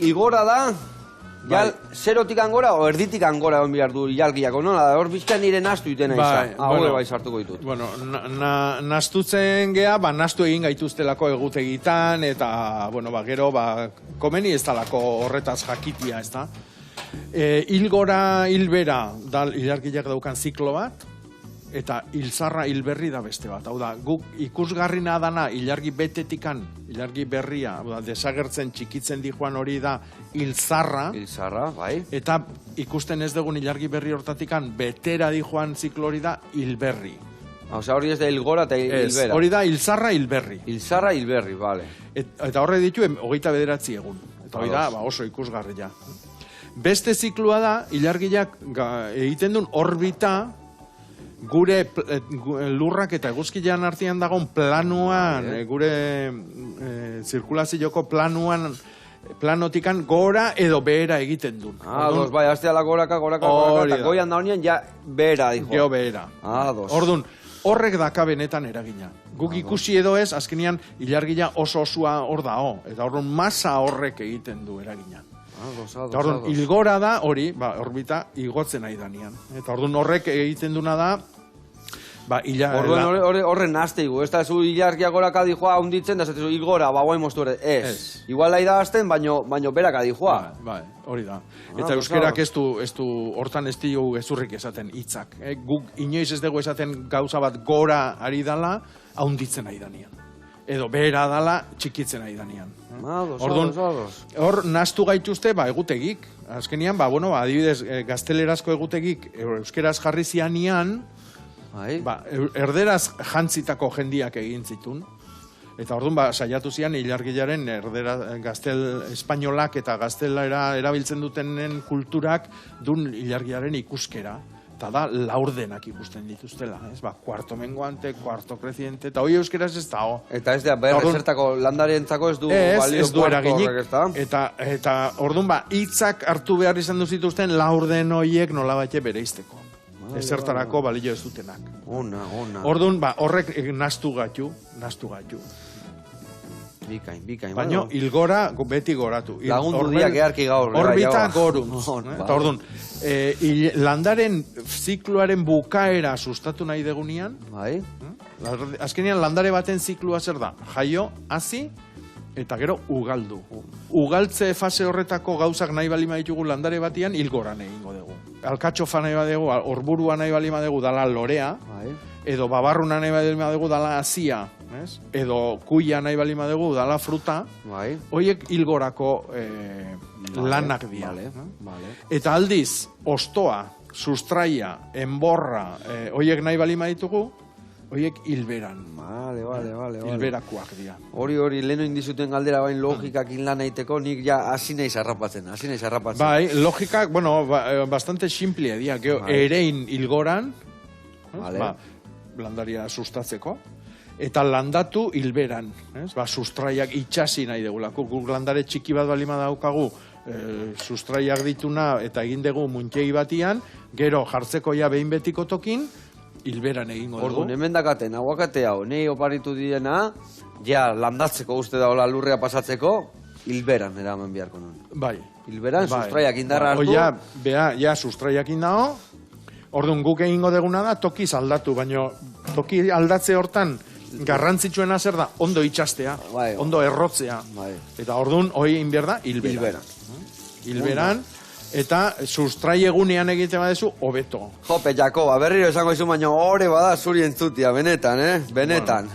Igora da, ja, zerotik angora o erditik angora egon behar du ilargiako, nola? Hor bizkan nire nastu itena izan. Hau bai sartuko ditut. Bueno, nastutzen geha, nastu egin gaituztelako egutegitan, eta, bueno, gero, komeni ez talako horretaz jakitia, ez da. Hilgora, hilbera, da ilargiak daukan ziklo bat, eta hilzarra hilberri da beste bat. Hau da, guk ikusgarrina dana ilargi betetikan, ilargi berria, desagertzen txikitzen dijoan hori da hilzarra. Hilzarra, bai. Eta ikusten ez dugun ilargi berri hortatikan betera dijoan ziklo hori da hilberri. Osea, hori ez da hilgora eta hilbera. Hori da hilzarra hilberri. Hilzarra hilberri, bale. Eta horre ditu 29 egun. Eta hori da, oso ikusgarria. Beste zikloa da, ilargiak egiten duen orbita, gure lurrak eta eguzkilean artean dagoen planuan, gure zirkulazioko planotikan gora edo behera egiten duen. Bai, azteala goraka, eta goian da honien ja behera, dijo. Geo behera. Orduan, horrek daka benetan eragina. Guk ikusi edo ez, azkenean ilargia oso osua hor dao, eta orduan masa horrek egiten du eragina. Eta orduan, hilgora da hori, orbita igotzen nahi danean. Eta orduan horrek egiten duna da, horren nazte igu, ez da zu ilargia goraka dijoa hunditzen, da zatezu hilgora, guain moztu ere, ez. Igual nahi da azten, baino beraka dijoa. Hori da. Eta euskerak ez du, hortan ez dugu gezurrik esaten hitzak. Guk inoiz ez dugu esaten gauza bat gora ari dala, haunditzen nahi danean. Edo behera dala, txikitzen nahi danean. Orduan, hor naztu gaituzte, egutegik. Azkenian, adibidez, gaztelerazko egutegik euskeraz jarri zianian, erderaz jantzitako jendiak egin zitun. Eta orduan, saiatu zian, ilargilaren gaztel espainolak eta gaztelera erabiltzen dutenen kulturak dun ilargiaren ikuskera. Eta da, laurdenak ikusten dituztela. Kuarto menguante, kuarto creciente, eta hoi euskeraz ez da. Eta ez da, zertako landarentzako ez du balio kuarto horrek, ez da? Eta orduan, hitzak hartu behar izan duzituzten laurden hoiek nolabaite bereizteko. Ezertarako balio ez dutenak. Ona. Orduan, horrek nastu gatu. Bikain. Baina, hilgora beti goratu. Lagundu diak earki gaur. Orbita goruntz. Eta orduan, landaren zikloaren bukaera sustatu nahi degunean, azkenean landare baten ziklua zer da? Jaio, hazi, eta gero ugaldu. Ugaltze fase horretako gauzak nahi balima ditugu landare batian, hilgoran egingo dugu. Alkatxofa nahi badegu, orburua nahi balima dugu dala lorea, edo babarruna nahi balima dugu dala hazia, edo kuia nahi balima dugu dala fruta, horiek hilgorako lanak dira. Eta aldiz, ostoa, sustraia, enborra, horiek nahi balima ditugu, horiek hilberan. Hilberakoak dira. Hori, leheno indizuten galdera bain logikak lan naiteko, nik ja hasi nahi zarrapatzen. Bai, logikak, bastante simplea dira. Erein hilgoran, landaria sustatzeko, eta landatu hilberan. Sustraiak itxasi nahi degulako. Guk landare txiki bat balima daukagu, sustraiak dituna eta egin dugu muntegi batian, gero jartzeko ja behin betiko tokin, hilberan egingo dugu. Orduan, hemen dakaten, aguakate hau, nahi oparitu direna, ja landatzeko uste da hola lurrea pasatzeko, hilberan eraman beharko nuen. Bai. Hilberan, sustraiak indarra hartu. Ja, sustraiak indao, orduan guk egingo deguna da, tokiz aldatu, baina toki aldatze hortan, garrantzitsuena zer da, ondo itxastea, ondo errotzea. Eta orduan, hoi inbier da, hilberan. Hilberan. Eta sustrai egunean egiten badezu, hobeto. Jope, Jakoba, berriro esango izu, baina hori bada zuri entzutia, benetan, benetan.